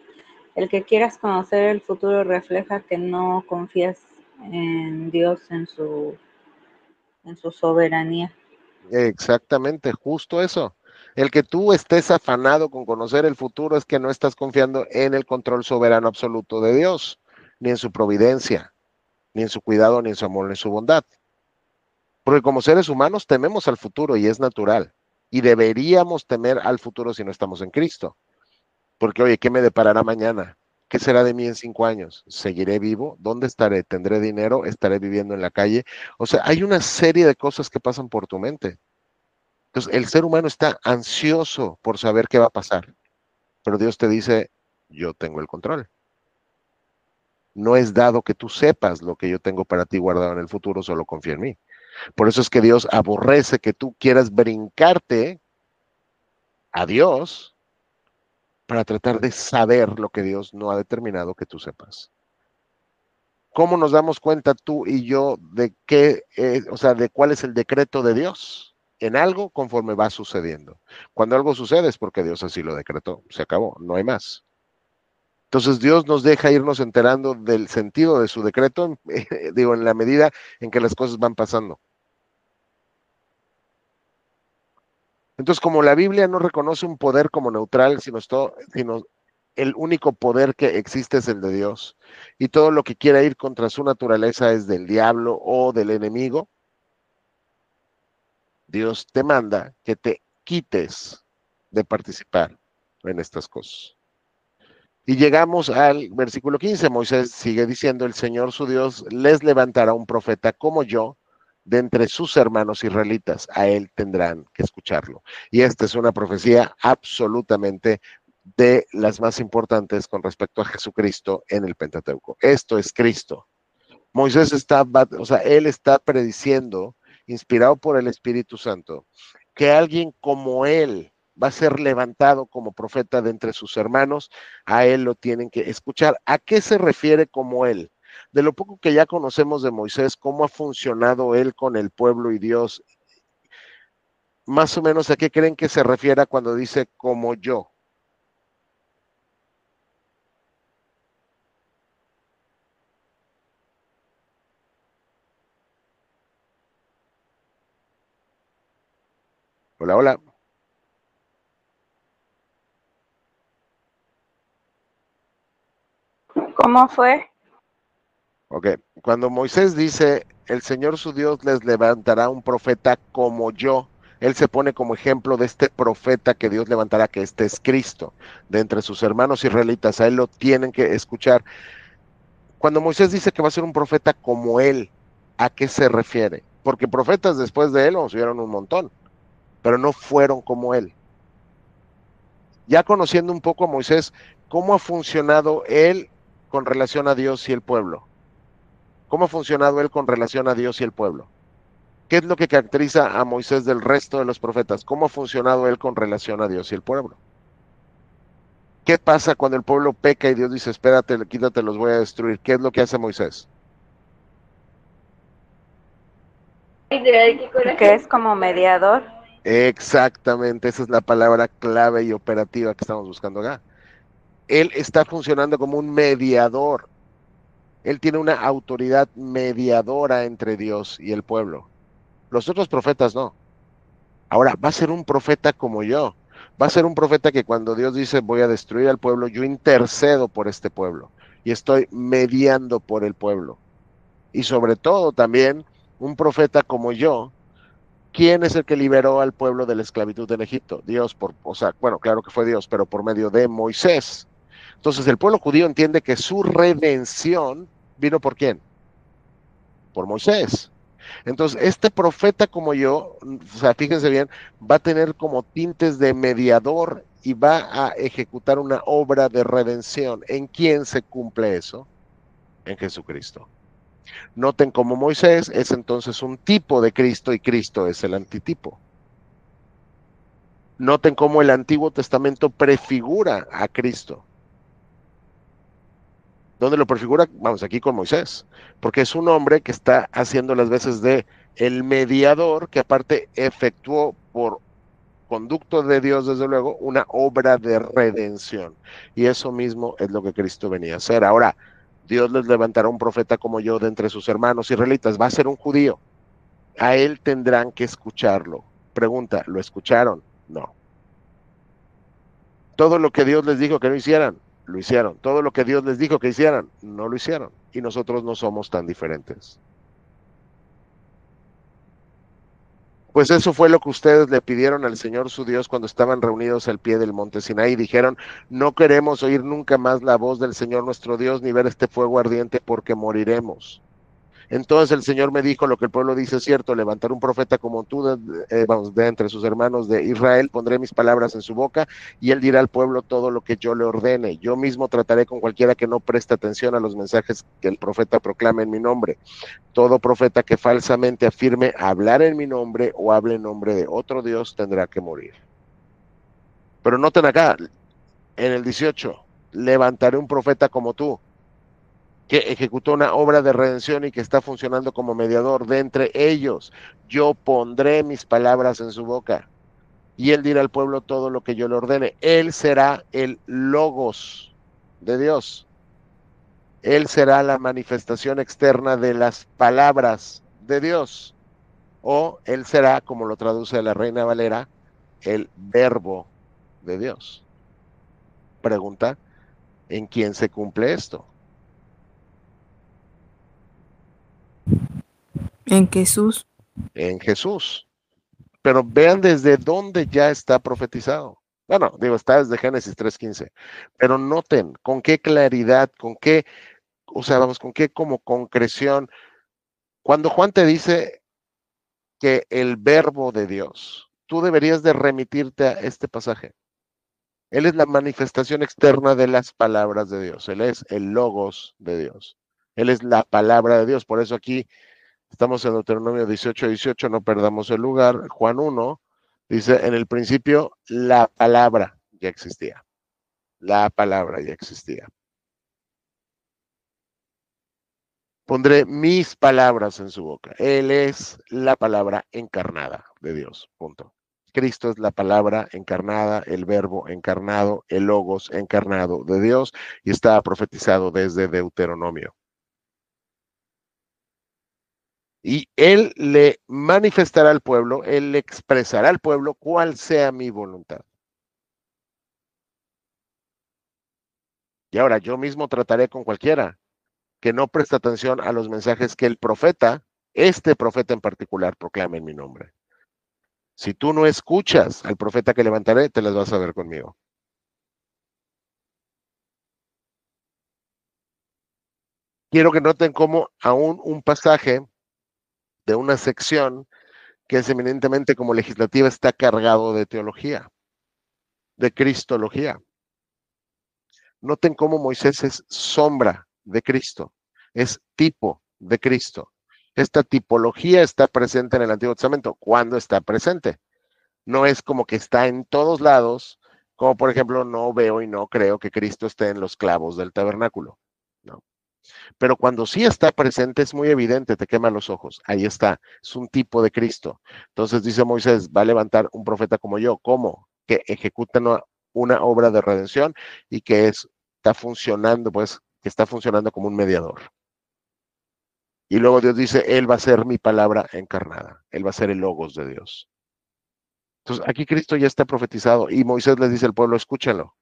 el que quieras conocer el futuro refleja que no confías en Dios, en su soberanía. Exactamente, justo eso. El que tú estés afanado con conocer el futuro es que no estás confiando en el control soberano absoluto de Dios, ni en su providencia, ni en su cuidado, ni en su amor, ni en su bondad. Porque como seres humanos tememos al futuro y es natural. Y deberíamos temer al futuro si no estamos en Cristo. Porque, oye, ¿qué me deparará mañana? ¿Qué será de mí en 5 años? ¿Seguiré vivo? ¿Dónde estaré? ¿Tendré dinero? ¿Estaré viviendo en la calle? O sea, hay una serie de cosas que pasan por tu mente. Entonces, el ser humano está ansioso por saber qué va a pasar, pero Dios te dice, yo tengo el control. No es dado que tú sepas lo que yo tengo para ti guardado en el futuro, solo confía en mí. Por eso es que Dios aborrece que tú quieras brincarte a Dios para tratar de saber lo que Dios no ha determinado que tú sepas. ¿Cómo nos damos cuenta tú y yo de qué, o sea, de cuál es el decreto de Dios en algo conforme va sucediendo? Cuando algo sucede es porque Dios así lo decretó, se acabó, no hay más. Entonces Dios nos deja irnos enterando del sentido de su decreto, digo, en la medida en que las cosas van pasando. Entonces, como la Biblia no reconoce un poder como neutral, sino el único poder que existe es el de Dios, y todo lo que quiera ir contra su naturaleza es del diablo o del enemigo, Dios te manda que te quites de participar en estas cosas. Y llegamos al versículo 15. Moisés sigue diciendo, el Señor su Dios les levantará un profeta como yo de entre sus hermanos israelitas. A él tendrán que escucharlo. Y esta es una profecía absolutamente de las más importantes con respecto a Jesucristo en el Pentateuco. Esto es Cristo. Moisés él está prediciendo, inspirado por el Espíritu Santo, que alguien como él va a ser levantado como profeta de entre sus hermanos, a él lo tienen que escuchar. ¿A qué se refiere como él? De lo poco que ya conocemos de Moisés, cómo ha funcionado él con el pueblo y Dios, más o menos a qué creen que se refiere cuando dice como yo. Hola, hola. ¿Cómo fue? Ok, cuando Moisés dice, el Señor su Dios les levantará un profeta como yo, él se pone como ejemplo de este profeta que Dios levantará, que este es Cristo, de entre sus hermanos israelitas, a él lo tienen que escuchar. Cuando Moisés dice que va a ser un profeta como él, ¿a qué se refiere? Porque profetas después de él nos vieron un montón, pero no fueron como él. Ya conociendo un poco a Moisés, ¿cómo ha funcionado él con relación a Dios y el pueblo? ¿Cómo ha funcionado él con relación a Dios y el pueblo? ¿Qué es lo que caracteriza a Moisés del resto de los profetas? ¿Cómo ha funcionado él con relación a Dios y el pueblo? ¿Qué pasa cuando el pueblo peca y Dios dice, espérate, quítate, los voy a destruir? ¿Qué es lo que hace Moisés? Que es como mediador. Exactamente, esa es la palabra clave y operativa que estamos buscando acá. Él está funcionando como un mediador. Él tiene una autoridad mediadora entre Dios y el pueblo. Los otros profetas no. Ahora, va a ser un profeta como yo. Va a ser un profeta que cuando Dios dice voy a destruir al pueblo, yo intercedo por este pueblo y estoy mediando por el pueblo. Y sobre todo también un profeta como yo. ¿Quién es el que liberó al pueblo de la esclavitud en Egipto? Dios, bueno, claro que fue Dios, pero por medio de Moisés. Entonces el pueblo judío entiende que su redención vino ¿por quién? Por Moisés. Entonces, este profeta como yo, o sea, fíjense bien, va a tener como tintes de mediador y va a ejecutar una obra de redención. ¿En quién se cumple eso? En Jesucristo. Noten como Moisés es entonces un tipo de Cristo y Cristo es el antitipo. Noten cómo el Antiguo Testamento prefigura a Cristo. ¿Dónde lo prefigura? Vamos, aquí con Moisés, porque es un hombre que está haciendo las veces de el mediador, que aparte efectuó por conducto de Dios, desde luego, una obra de redención. Y eso mismo es lo que Cristo venía a hacer. Ahora, Dios les levantará un profeta como yo de entre sus hermanos israelitas. Va a ser un judío. A él tendrán que escucharlo. Pregunta, ¿lo escucharon? No. Todo lo que Dios les dijo que no hicieran, lo hicieron. Todo lo que Dios les dijo que hicieran, no lo hicieron. Y nosotros no somos tan diferentes. Pues eso fue lo que ustedes le pidieron al Señor su Dios cuando estaban reunidos al pie del monte Sinaí. Dijeron, no queremos oír nunca más la voz del Señor nuestro Dios, ni ver este fuego ardiente porque moriremos. Entonces el Señor me dijo, lo que el pueblo dice es cierto, levantaré un profeta como tú, de entre sus hermanos de Israel, pondré mis palabras en su boca y él dirá al pueblo todo lo que yo le ordene. Yo mismo trataré con cualquiera que no preste atención a los mensajes que el profeta proclame en mi nombre. Todo profeta que falsamente afirme hablar en mi nombre o hable en nombre de otro Dios tendrá que morir. Pero noten acá, en el 18, levantaré un profeta como tú, que ejecutó una obra de redención y que está funcionando como mediador de entre ellos. Yo pondré mis palabras en su boca y él dirá al pueblo todo lo que yo le ordene. Él será el logos de Dios. Él será la manifestación externa de las palabras de Dios. O él será, como lo traduce la Reina Valera, el verbo de Dios. Pregunta, ¿en quién se cumple esto? En Jesús. En Jesús. Pero vean desde dónde ya está profetizado. Bueno, digo, está desde Génesis 3:15. Pero noten con qué claridad, con qué, o sea, vamos, con qué como concreción. Cuando Juan te dice que el verbo de Dios, tú deberías de remitirte a este pasaje. Él es la manifestación externa de las palabras de Dios. Él es el logos de Dios. Él es la palabra de Dios. Por eso aquí estamos en Deuteronomio 18:18, no perdamos el lugar. Juan 1 dice, en el principio la palabra ya existía. La palabra ya existía. Pondré mis palabras en su boca. Él es la palabra encarnada de Dios. Punto. Cristo es la palabra encarnada, el verbo encarnado, el logos encarnado de Dios y está profetizado desde Deuteronomio. Y él le manifestará al pueblo, él le expresará al pueblo cuál sea mi voluntad. Y ahora yo mismo trataré con cualquiera que no presta atención a los mensajes que el profeta, este profeta en particular, proclame en mi nombre. Si tú no escuchas al profeta que levantaré, te las vas a ver conmigo. Quiero que noten cómo aún un pasaje de una sección que es eminentemente como legislativa está cargado de teología, de cristología. Noten cómo Moisés es sombra de Cristo, es tipo de Cristo. Esta tipología está presente en el Antiguo Testamento. ¿Cuándo está presente? No es como que está en todos lados, como por ejemplo, no veo y no creo que Cristo esté en los clavos del tabernáculo. No. Pero cuando sí está presente es muy evidente, te quema los ojos. Ahí está, es un tipo de Cristo. Entonces dice Moisés, va a levantar un profeta como yo. ¿Cómo? Que ejecuta una obra de redención y que está funcionando, pues, que está funcionando como un mediador. Y luego Dios dice, Él va a ser mi palabra encarnada. Él va a ser el logos de Dios. Entonces aquí Cristo ya está profetizado y Moisés les dice al pueblo, escúchenlo.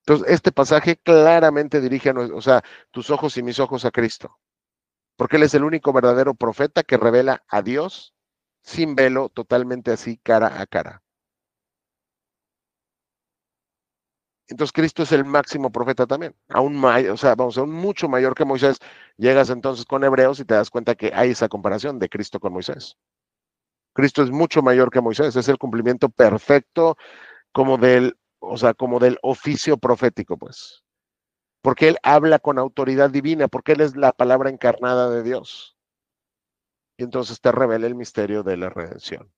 Entonces este pasaje claramente dirige, o sea, tus ojos y mis ojos a Cristo. Porque Él es el único verdadero profeta que revela a Dios sin velo, totalmente así, cara a cara. Entonces Cristo es el máximo profeta también, aún mayor, o sea, vamos, aún mucho mayor que Moisés. Llegas entonces con Hebreos y te das cuenta que hay esa comparación de Cristo con Moisés. Cristo es mucho mayor que Moisés, es el cumplimiento perfecto como o sea, como del oficio profético, pues. Porque Él habla con autoridad divina, porque Él es la palabra encarnada de Dios. Y entonces te revela el misterio de la redención.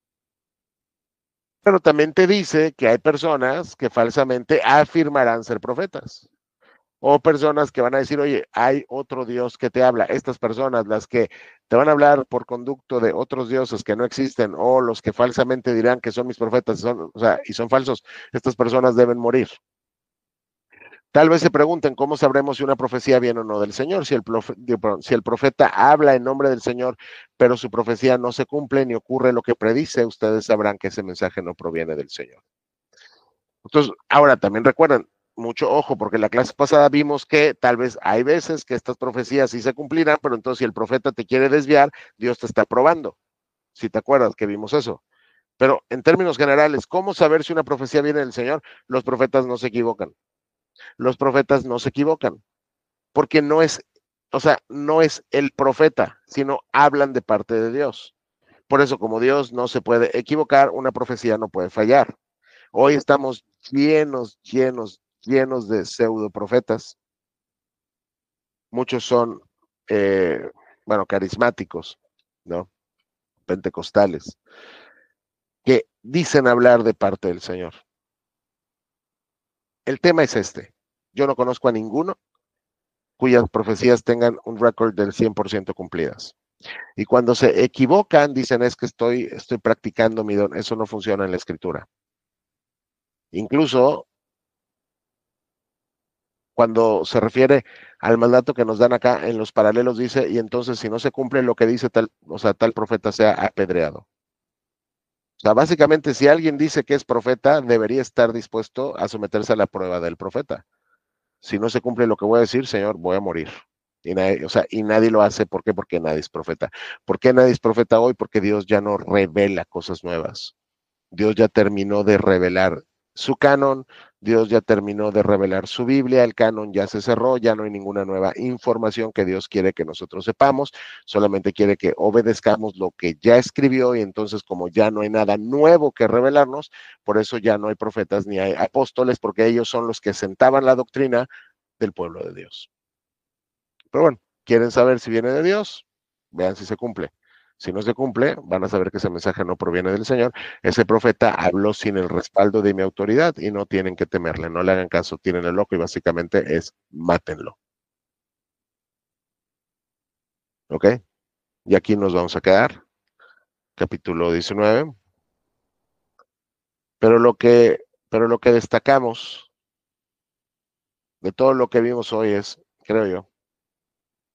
Pero también te dice que hay personas que falsamente afirmarán ser profetas. O personas que van a decir, oye, hay otro Dios que te habla. Estas personas, las que te van a hablar por conducto de otros dioses que no existen, o los que falsamente dirán que son mis profetas, y son falsos, estas personas deben morir. Tal vez se pregunten cómo sabremos si una profecía viene o no del Señor, si el profeta habla en nombre del Señor, pero su profecía no se cumple ni ocurre lo que predice, ustedes sabrán que ese mensaje no proviene del Señor. Entonces, ahora también recuerden, mucho ojo, porque la clase pasada vimos que tal vez hay veces que estas profecías sí se cumplirán, pero entonces si el profeta te quiere desviar, Dios te está probando. Si te acuerdas que vimos eso. Pero en términos generales, ¿cómo saber si una profecía viene del Señor? Los profetas no se equivocan. Los profetas no se equivocan, porque no es o sea, no es el profeta, sino hablan de parte de Dios. Por eso, como Dios no se puede equivocar, una profecía no puede fallar. Hoy estamos llenos de pseudo profetas. Muchos son, bueno, carismáticos, ¿no? Pentecostales, que dicen hablar de parte del Señor. El tema es este. Yo no conozco a ninguno cuyas profecías tengan un récord del 100% cumplidas. Y cuando se equivocan, dicen, es que estoy practicando mi don. Eso no funciona en la escritura. Incluso cuando se refiere al mandato que nos dan acá en los paralelos, dice, y entonces si no se cumple lo que dice tal, o sea, tal profeta sea apedreado. O sea, básicamente, si alguien dice que es profeta, debería estar dispuesto a someterse a la prueba del profeta. Si no se cumple lo que voy a decir, Señor, voy a morir. Y nadie, o sea, y nadie lo hace. ¿Por qué? Porque nadie es profeta. ¿Por qué nadie es profeta hoy? Porque Dios ya no revela cosas nuevas. Dios ya terminó de revelar su canon, Dios ya terminó de revelar su Biblia, el canon ya se cerró, ya no hay ninguna nueva información que Dios quiere que nosotros sepamos, solamente quiere que obedezcamos lo que ya escribió y entonces como ya no hay nada nuevo que revelarnos, por eso ya no hay profetas ni hay apóstoles, porque ellos son los que sentaban la doctrina del pueblo de Dios. Pero bueno, ¿quieren saber si viene de Dios? Vean si se cumple. Si no se cumple, van a saber que ese mensaje no proviene del Señor. Ese profeta habló sin el respaldo de mi autoridad y no tienen que temerle. No le hagan caso, tienen el loco y básicamente es mátenlo. ¿Ok? Y aquí nos vamos a quedar. Capítulo 19. Pero lo que destacamos de todo lo que vimos hoy es, creo yo,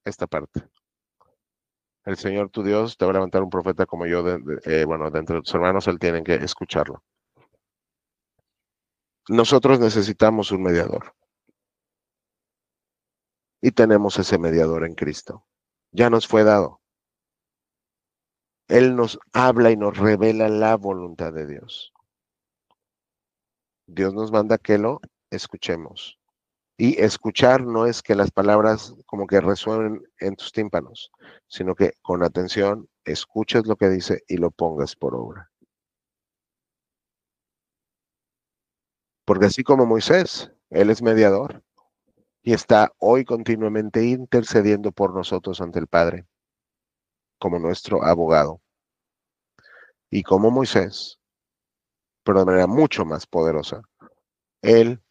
esta parte. El Señor tu Dios te va a levantar un profeta como yo, bueno, de entre tus hermanos, él tiene que escucharlo. Nosotros necesitamos un mediador. Y tenemos ese mediador en Cristo. Ya nos fue dado. Él nos habla y nos revela la voluntad de Dios. Dios nos manda que lo escuchemos. Y escuchar no es que las palabras como que resuenen en tus tímpanos, sino que con atención escuches lo que dice y lo pongas por obra. Porque así como Moisés, él es mediador y está hoy continuamente intercediendo por nosotros ante el Padre, como nuestro abogado. Y como Moisés, pero de manera mucho más poderosa, él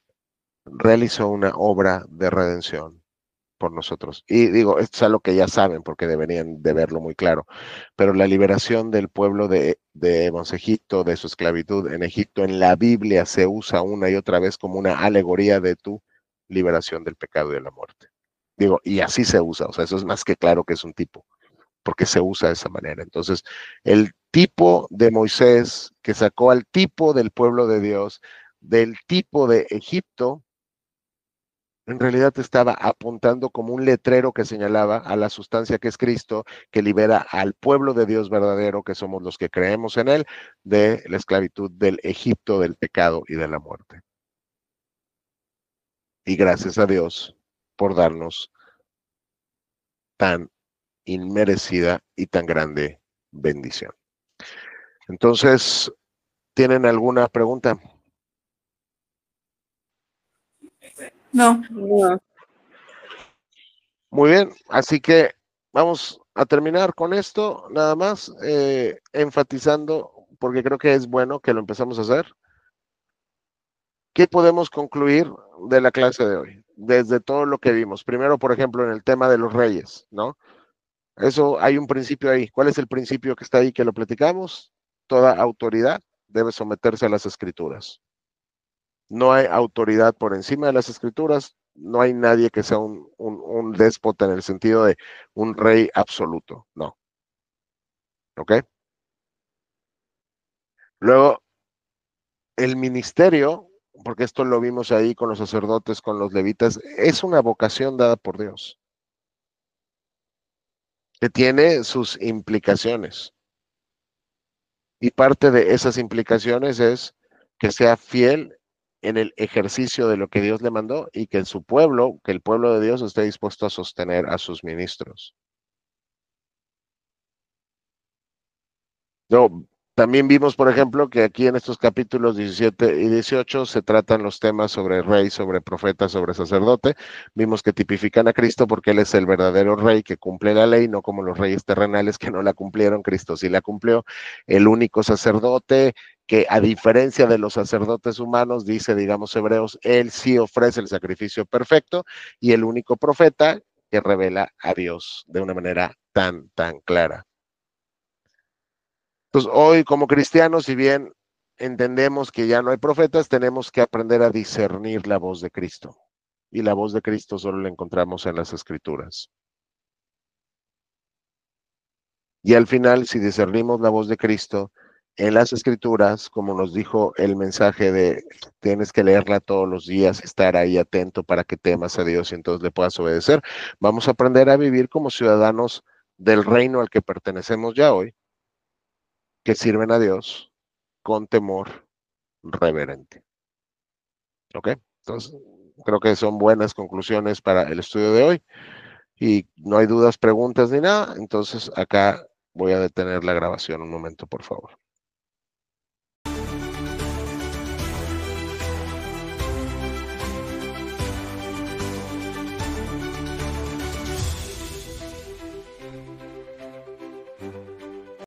realizó una obra de redención por nosotros. Y digo, esto es algo que ya saben porque deberían de verlo muy claro, pero la liberación del pueblo de Egipto, de su esclavitud en Egipto, en la Biblia se usa una y otra vez como una alegoría de tu liberación del pecado y de la muerte. Digo, y así se usa, o sea, eso es más que claro que es un tipo, porque se usa de esa manera. Entonces, el tipo de Moisés que sacó al tipo del pueblo de Dios, del tipo de Egipto, en realidad estaba apuntando como un letrero que señalaba a la sustancia que es Cristo, que libera al pueblo de Dios verdadero, que somos los que creemos en él, de la esclavitud del Egipto, del pecado y de la muerte. Y gracias a Dios por darnos tan inmerecida y tan grande bendición. Entonces, ¿tienen alguna pregunta? No, No. Muy bien, así que vamos a terminar con esto, nada más, enfatizando, porque creo que es bueno que lo empezamos a hacer. ¿Qué podemos concluir de la clase de hoy? Desde todo lo que vimos. Primero, por ejemplo, en el tema de los reyes, ¿no? Eso hay un principio ahí. ¿Cuál es el principio que está ahí que lo platicamos? Toda autoridad debe someterse a las escrituras. No hay autoridad por encima de las escrituras, no hay nadie que sea un déspota en el sentido de un rey absoluto, no. ¿Ok? Luego, el ministerio, porque esto lo vimos ahí con los sacerdotes, con los levitas, es una vocación dada por Dios, que tiene sus implicaciones. Y parte de esas implicaciones es que sea fiel en el ejercicio de lo que Dios le mandó y que su pueblo, que el pueblo de Dios esté dispuesto a sostener a sus ministros. También vimos, por ejemplo, que aquí en estos capítulos 17 y 18 se tratan los temas sobre rey, sobre profeta, sobre sacerdote. Vimos que tipifican a Cristo porque Él es el verdadero rey que cumple la ley, no como los reyes terrenales que no la cumplieron. Cristo sí la cumplió. El único sacerdote que, a diferencia de los sacerdotes humanos, dice, digamos, Hebreos, Él sí ofrece el sacrificio perfecto, y el único profeta que revela a Dios de una manera tan clara. Entonces, hoy como cristianos, si bien entendemos que ya no hay profetas, tenemos que aprender a discernir la voz de Cristo. Y la voz de Cristo solo la encontramos en las Escrituras. Y al final, si discernimos la voz de Cristo en las Escrituras, como nos dijo el mensaje de tienes que leerla todos los días, estar ahí atento para que temas a Dios y entonces le puedas obedecer, vamos a aprender a vivir como ciudadanos del reino al que pertenecemos ya hoy, que sirven a Dios con temor reverente. ¿Ok? Entonces, creo que son buenas conclusiones para el estudio de hoy y no hay dudas, preguntas ni nada. Entonces, acá voy a detener la grabación un momento, por favor.